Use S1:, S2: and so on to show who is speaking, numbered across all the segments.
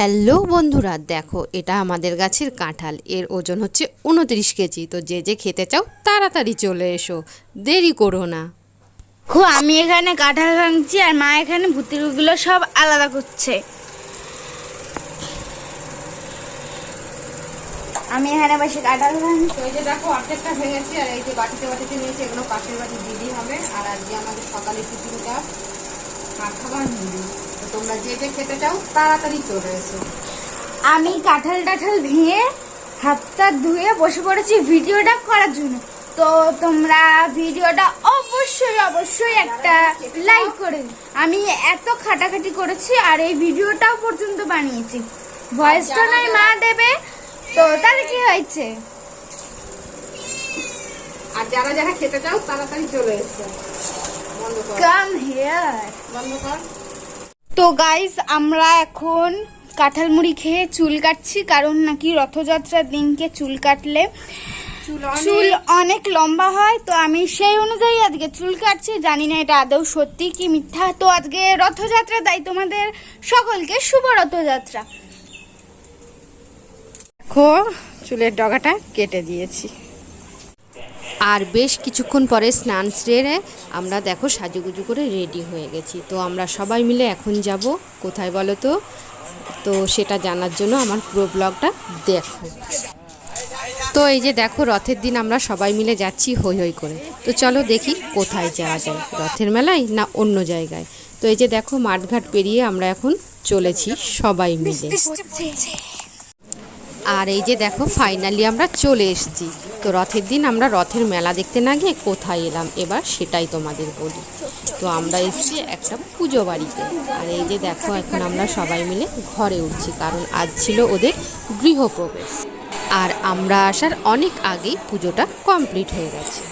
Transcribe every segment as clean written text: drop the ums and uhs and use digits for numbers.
S1: Hello বন্ধুরা, দেখো এটা আমাদের গাছের কাঁঠাল। এর ওজন হচ্ছে 29 কেজি। তো যে যে খেতে চাও তাড়াতাড়ি চলে এসো, দেরি করো না।
S2: আমি এখানে কাঁঠাল ভাঙছি আর মা এখানে ভুতিগুলো সব আলাদা করছে। আমি এখানে বসে কাঁঠাল ভাঙছি।
S1: এই যে দেখো অর্ধেকটা ভেঙেছি আর এই যে বাটিতে বাটিতে নিয়েছি, এগুলো পাশের বাটি দিদি হবে। আর আজকে আমাদের সকালে টিফিনটা খাবার নিবি। তো তোমরা যে যে খেতে চাও তাড়াতাড়ি চলে এসো।
S2: আমি কাঁঠাল ভেঙে হাতটা ধুয়ে বসে পড়েছি ভিডিওটা করার জন্য। তো তোমরা ভিডিওটা অবশ্যই একটা লাইক করে দিও। আমি এত খাটাখাটি করেছি আর এই ভিডিওটাও পর্যন্ত বানিয়েছি। ভয়েসটা নয় মা দেবে, তো তাহলে কি হয়েছে।
S1: আর যারা যারা খেতে চাও তাড়াতাড়ি চলে এসো।
S2: Come here.
S1: বন্ধ কর।
S2: তো গাইস, আমরা এখন কাঁঠাল মুড়ি খেয়ে চুল কাটছি, কারণ নাকি রথযাত্রার দিনকে চুল কাটলে চুল অনেক লম্বা হয়। তো আমি সেই অনুযায়ী আজকে চুল কাটছি। জানি না এটা আদৌ সত্যি কি মিথ্যা। তো আজকে রথযাত্রা, তাই তোমাদের সকলকে শুভ রথযাত্রা।
S1: দেখো চুলের ডগাটা কেটে দিয়েছি। আর বেশ কিছুক্ষণ পরে স্নান সেরে আমরা দেখো সাজুগুজু করে রেডি হয়ে গেছি। তো আমরা সবাই মিলে এখন যাব কোথায় বলো তো? তো সেটা জানার জন্য আমার পুরো ব্লগটা দেখো। তো এই যে দেখো রথের দিন আমরা সবাই মিলে যাচ্ছি হই হই করে। তো চলো দেখি কোথায় যাওয়া যায়, রথের মেলায় না অন্য জায়গায়। তো এই যে দেখো মাঠঘাট পেরিয়ে আমরা এখন চলেছি সবাই মিলে। আর এই যে দেখো ফাইনালি আমরা চলে এসেছি। তো রথের দিন আমরা রথের মেলা দেখতে না গিয়ে কোথায় এলাম এবার সেটাই তোমাদের বলি। তো আমরা এসেছি একটা পুজো বাড়িতে। আর এই যে দেখো এখন আমরা সবাই মিলে ঘরে উঠছি, কারণ আজ ছিল ওদের গৃহপ্রবেশ। আর আমরা আসার অনেক আগেই পুজোটা কমপ্লিট হয়ে গেছে।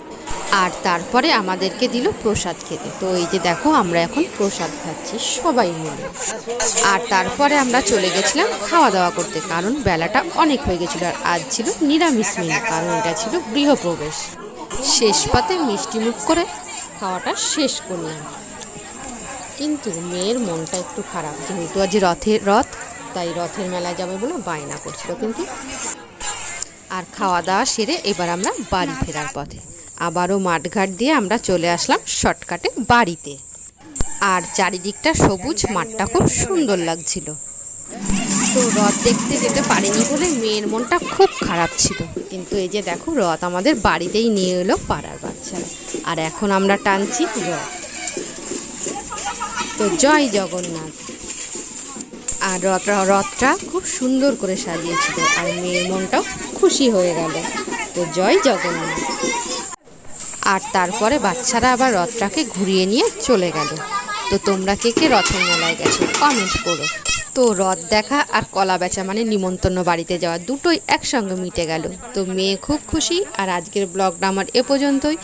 S1: আর তারপরে আমাদেরকে দিল প্রসাদ খেতে। তো এই যে দেখো আমরা এখন প্রসাদ খাচ্ছি সবাই মিলে। আর তারপরে আমরা চলে গেছিলাম খাওয়া দাওয়া করতে, কারণ বেলাটা অনেক হয়ে গেছিলো। আর আজ ছিল নিরামিষ মেনু, কারণ এটা ছিল গৃহপ্রবেশ। শেষ পাতে মিষ্টি মুখ করে খাওয়াটা শেষ করলাম। কিন্তু মেয়ের মনটা একটু খারাপ, যেহেতু আজ রথ, তাই রথের মেলায় যাবে বলে বায়না করছিল। কিন্তু আর খাওয়া দাওয়া সেরে এবার আমরা বাড়ি ফেরার পথে আবারও মাঠঘাট দিয়ে আমরা চলে আসলাম শর্টকাটে বাড়িতে। আর চারিদিকটা সবুজ, মাঠটা খুব সুন্দর লাগছিল। তো রথ দেখতে যেতে পারিনি বলে মেয়ের মনটা খুব খারাপ ছিল। কিন্তু এই যে দেখো রথ আমাদের বাড়িতেই নিয়ে এলো পাড়ার বাচ্চারা। আর এখন আমরা টানছি রথ। তো জয় জগন্নাথ। আর রথটা খুব সুন্দর করে সাজিয়েছিল, আর মেয়ের মনটাও খুশি হয়ে গেল। তো জয় জগন্নাথ। আর তারপরে বাচ্চারা আবার রথটাকে ঘুরিয়ে নিয়ে চলে গেল। তো তোমরা কে কে রথের মেলায় গেছো কমেন্ট করো। তো রথ দেখা আর কলা বেচা মানে নিমন্ত্রণ বাড়িতে যাওয়া দুটোই একসঙ্গে মিটে গেল। তো মেয়ে খুব খুশি। আর আজকের ব্লগটা আমার এ পর্যন্তই।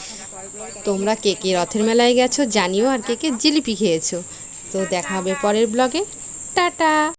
S1: তোমরা কে কে রথের মেলায় গেছো জানিও, আর কে কে জিলিপি খেয়েছো। তো দেখা হবে পরের ব্লগে। টাটা।